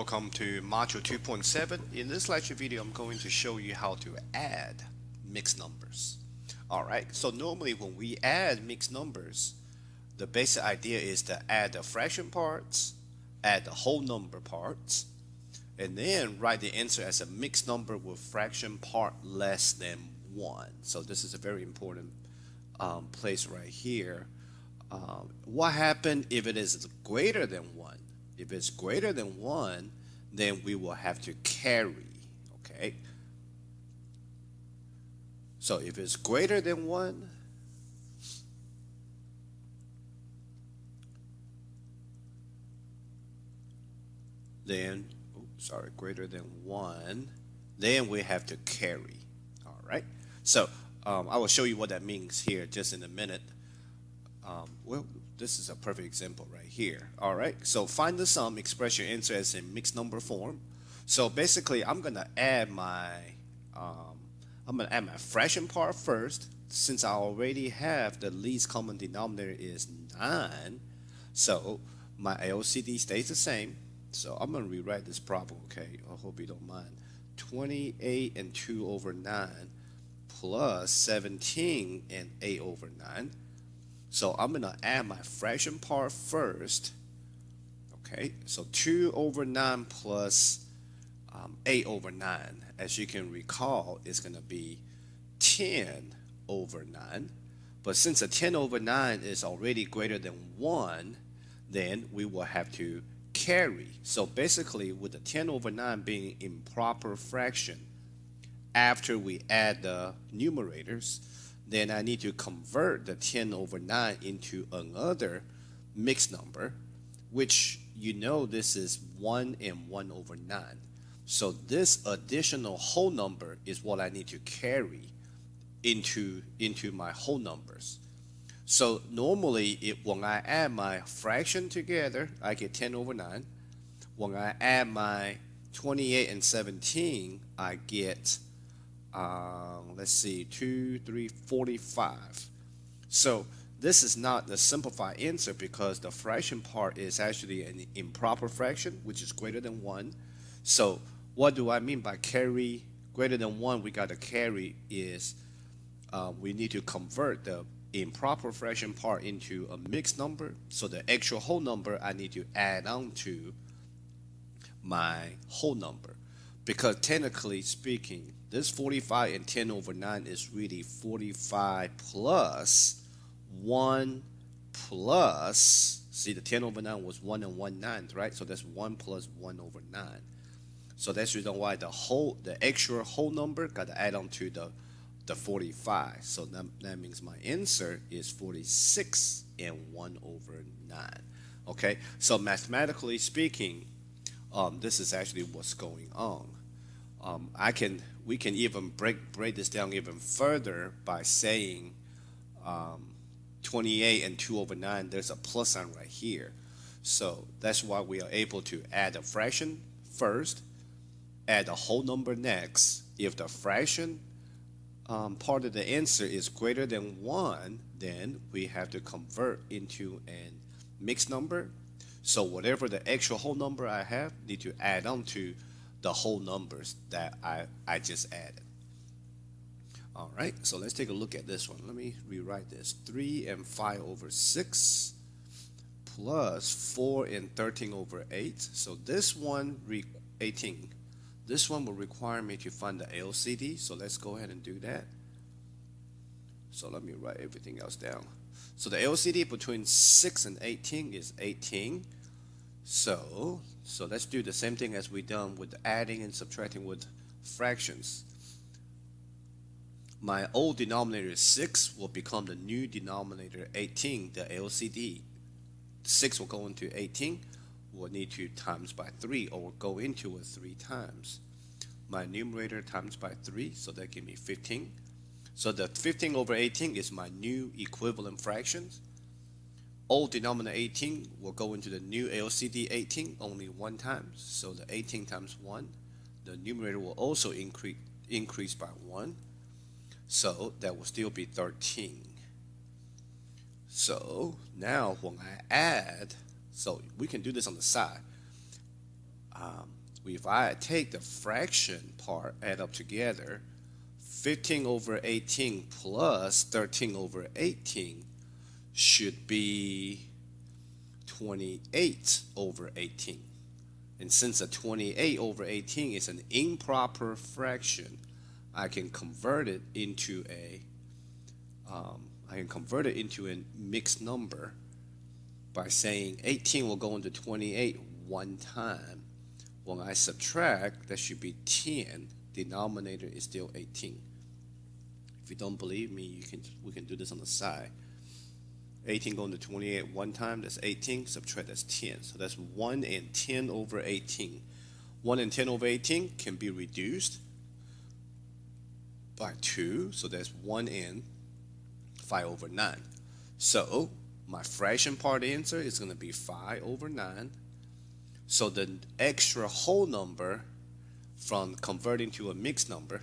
welcome to Module 2.7. In this lecture video, I'm going to show you how to add mixed numbers. Alright, so normally when we add mixed numbers, the basic idea is to add the fraction parts, add the whole number parts, and then write the answer as a mixed number with fraction part less than 1. So this is a very important place right here. What happens if it is greater than 1? If it's greater than 1, then we will have to carry, okay? So if it's greater than 1, then, greater than 1, then we have to carry, all right? So I will show you what that means here just in a minute. Well, this is a perfect example right here. All right, so find the sum, express your answer as a mixed number form. So basically, I'm gonna add my fraction part first. Since I already have the least common denominator is 9, so my LCD stays the same. So I'm gonna rewrite this problem. Okay, I hope you don't mind. 28 and 2 over 9 plus 17 and 8 over 9. So I'm going to add my fraction part first. Okay, so 2 over 9 plus 8 over 9. As you can recall, is going to be 10 over 9. But since a 10 over 9 is already greater than 1, then we will have to carry. So basically, with the 10 over 9 being improper fraction, after we add the numerators, then I need to convert the 10 over 9 into another mixed number, which you know this is 1 and 1 over 9. So this additional whole number is what I need to carry into my whole numbers. So normally, when I add my fraction together, I get 10 over 9. When I add my 28 and 17, I get let's see, 2, 3, 45. So this is not the simplified answer because the fraction part is actually an improper fraction, which is greater than 1. So what do I mean by carry greater than 1? We got to carry is we need to convert the improper fraction part into a mixed number. So the actual whole number I need to add on to my whole number. Because technically speaking, this 45 and 10 over 9 is really 45 plus 1 plus, see the 10 over 9 was 1 and 1/9, right? So that's 1 plus 1 over 9. So that's the reason why the actual whole number got to add on to the 45. So that means my answer is 46 and 1 over 9. Okay, so mathematically speaking, this is actually what's going on. We can even break this down even further by saying 28 and 2 over 9, there's a plus sign right here. So that's why we are able to add a fraction first, add a whole number next. If the fraction part of the answer is greater than 1, then we have to convert into a mixed number. So whatever the actual whole number I have, need to add on to the whole numbers that I just added. All right, so let's take a look at this one. Let me rewrite this. 3 and 5 over 6 plus 4 and 13 over 8. So this one, 18. This one will require me to find the LCD, so let's go ahead and do that. So let me write everything else down. So the LCD between 6 and 18 is 18. So let's do the same thing as we done with adding and subtracting with fractions. My old denominator 6 will become the new denominator 18, the LCD. 6 will go into 18. We'll need to times by 3 or go into it 3 times. My numerator times by 3, so that gives me 15. So the 15 over 18 is my new equivalent fractions. Old denominator 18 will go into the new LCD 18 only 1 time. So the 18 times 1, the numerator will also increase by 1. So that will still be 13. So now when I add, so we can do this on the side. If I take the fraction part, add up together, 15 over 18 plus 13 over 18 should be 28 over 18. And since a 28 over 18 is an improper fraction, I can convert it into a mixed number by saying 18 will go into 28 one time. When I subtract, that should be 10. Denominator is still 18. If you don't believe me, we can do this on the side. 18 going to 28 one time, that's 18. Subtract, that's 10. So that's 1 and 10 over 18. 1 and 10 over 18 can be reduced by 2. So that's 1 and 5 over 9. So my fraction part answer is going to be 5 over 9. So the extra whole number from converting to a mixed number,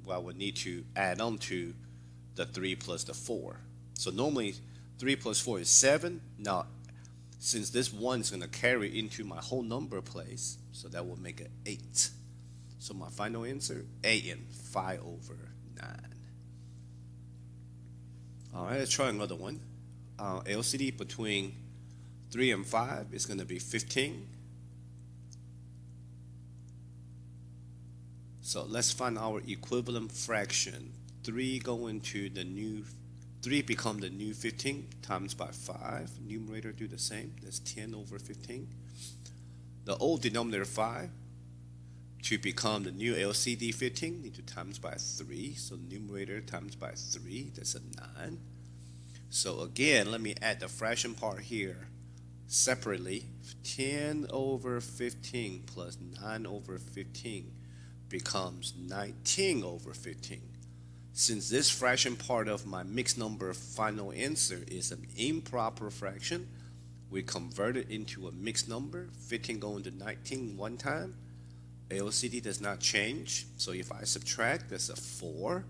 well, we need to add on to the 3 plus the 4. So normally 3 plus 4 is 7. Now, since this 1 is going to carry into my whole number place, so that will make it 8. So my final answer, A and 5 over 9. All right, let's try another one. LCD between 3 and 5 is going to be 15. So let's find our equivalent fraction. 3 become the new 15 times by 5. Numerator do the same. That's 10 over 15. The old denominator 5 to become the new LCD 15 need to times by 3. So numerator times by 3, that's a 9. So again, let me add the fraction part here separately. 10 over 15 plus 9 over 15 becomes 19 over 15. Since this fraction part of my mixed number final answer is an improper fraction, we convert it into a mixed number. 15 going to 19 one time. LCD does not change. So if I subtract, that's a 4.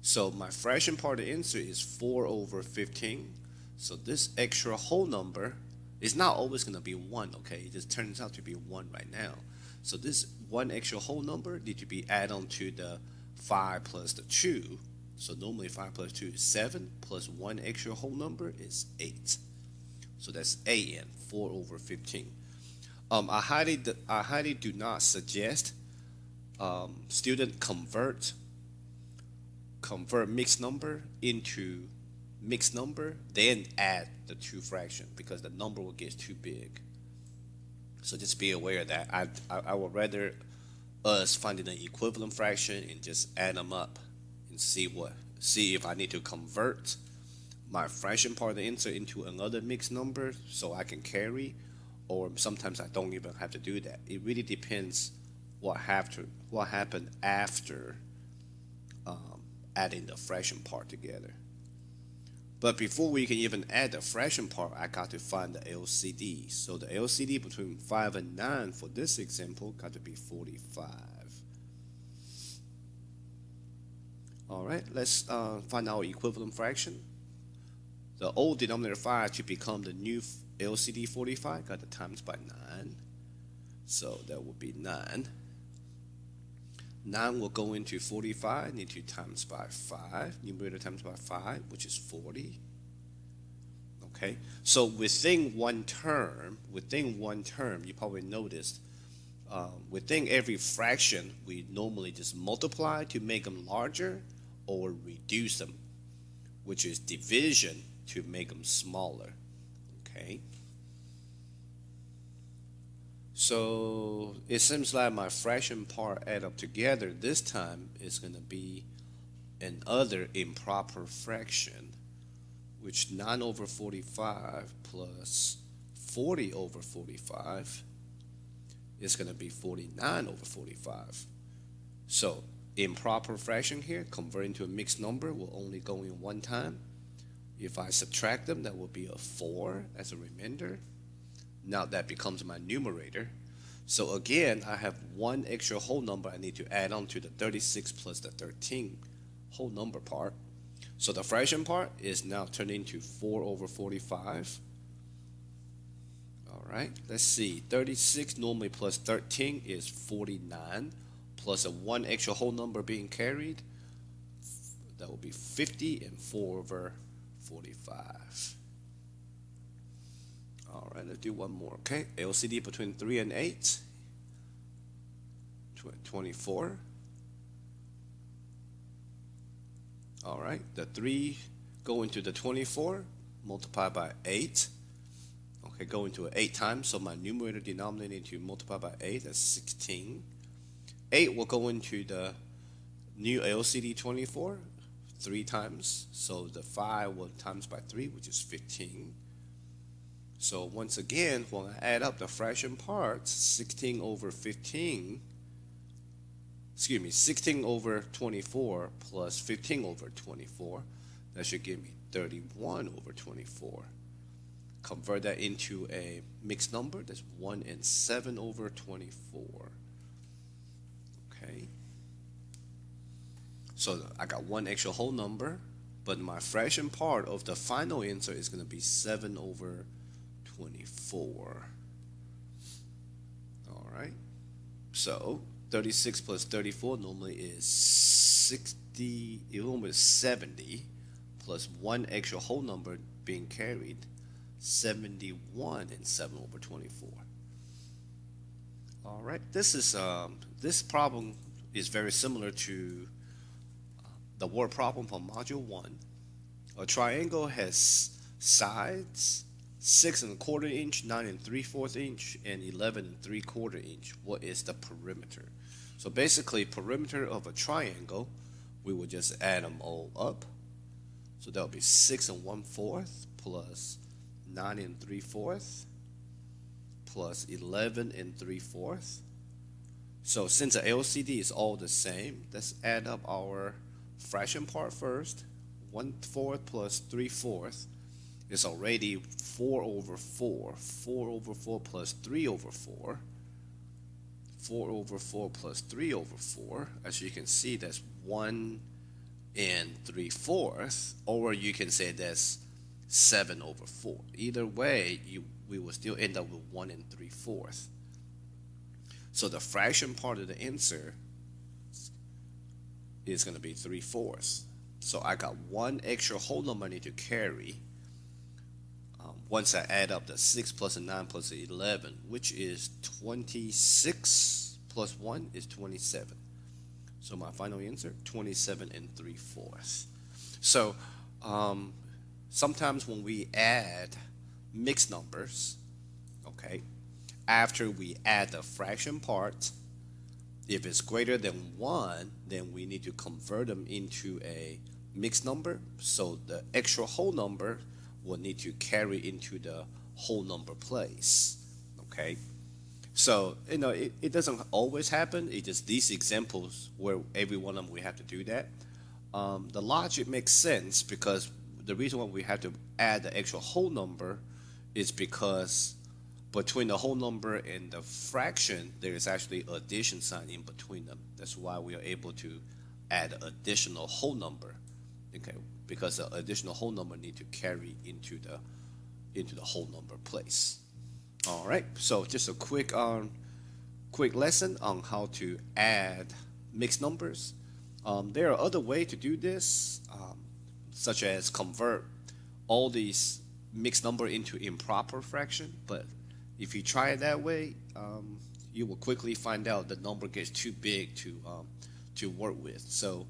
So my fraction part of the answer is 4 over 15. So this extra whole number is not always going to be 1, okay? It just turns out to be 1 right now. So this one extra whole number need to be added on to the 5 plus the 2. So normally 5 plus 2 is 7, plus 1 extra whole number is 8. So that's AN, 4 over 15. I highly do not suggest student convert mixed number into mixed number, then add the two fraction, because the number will get too big. So just be aware of that. I would rather us finding an equivalent fraction and just add them up and see if I need to convert my fraction part of the answer into another mixed number so I can carry, or sometimes I don't even have to do that. It really depends what happened after adding the fraction part together. But before we can even add the fraction part, I got to find the LCD. So the LCD between 5 and 9 for this example got to be 45. All right, let's find our equivalent fraction. The old denominator 5 to become the new LCD 45 got to times by 9. So that would be 9. 9 will go into 45, need to times by 5. Numerator times by 5, which is 40. Okay, so within one term, you probably noticed, within every fraction, we normally just multiply to make them larger or reduce them, which is division to make them smaller. Okay. So it seems like my fraction part add up together this time is going to be another improper fraction, which 9 over 45 plus 40 over 45 is going to be 49 over 45. So improper fraction here, converting to a mixed number, will only go in one time. If I subtract them, that will be a 4 as a remainder. Now that becomes my numerator. So again, I have one extra whole number I need to add on to the 36 plus the 13 whole number part. So the fraction part is now turned into 4 over 45. All right, let's see. 36 normally plus 13 is 49, plus a 1 extra whole number being carried. That will be 50, and 4 over 45. All right, let's do one more, okay? LCD between 3 and 8, 24. All right, the 3 go into the 24, multiply by 8. Okay, go into it 8 times, so my numerator denominator need to multiply by 8, that's 16. 8 will go into the new LCD 24 3 times, so the 5 will times by 3, which is 15. So once again, when I add up the fraction parts, 16 over 24 plus 15 over 24, that should give me 31 over 24. Convert that into a mixed number, that's 1 and 7 over 24. Okay. So I got 1 extra whole number, but my fraction part of the final answer is going to be 7 over 24. All right. So 36 plus 34 normally is 60, it normally is 70, plus 1 extra whole number being carried, 71 and 7 over 24. All right, this problem is very similar to the word problem from module 1. A triangle has sides 6 1/4 inch, 9 3/4 inch, and 11 3/4 inch. What is the perimeter? So basically, perimeter of a triangle, we will just add them all up. So that will be 6 1/4 plus 9 3/4 plus 11 3/4. So since the LCD is all the same, let's add up our fraction part first. 1/4 plus 3/4 is already 4 over 4. 4 over 4 plus 3 over 4. 4 over 4 plus 3 over 4. As you can see, that's 1 3/4, or you can say that's 7 over 4. Either way, we will still end up with 1 3/4. So the fraction part of the answer is going to be 3/4. So I got 1 extra whole number I need to carry once I add up the 6 plus the 9 plus the 11, which is 26 plus 1 is 27. So my final answer, 27 3/4. So sometimes when we add mixed numbers, okay, after we add the fraction part, if it's greater than 1, then we need to convert them into a mixed number. So the extra whole number will need to carry into the whole number place. Okay, so it doesn't always happen. It's just these examples where every one of them we have to do that. The logic makes sense because the reason why we have to add the extra whole number is because between the whole number and the fraction, there is actually an addition sign in between them. That's why we are able to add an additional whole number. Okay, because the additional whole number need to carry into the whole number place. All right, so just a quick lesson on how to add mixed numbers. There are other ways to do this, such as convert all these mixed number into improper fraction. But if you try it that way, you will quickly find out the number gets too big to work with. So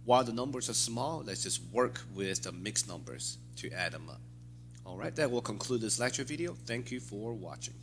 while the numbers are small, let's just work with the mixed numbers to add them up. All right, that will conclude this lecture video. Thank you for watching.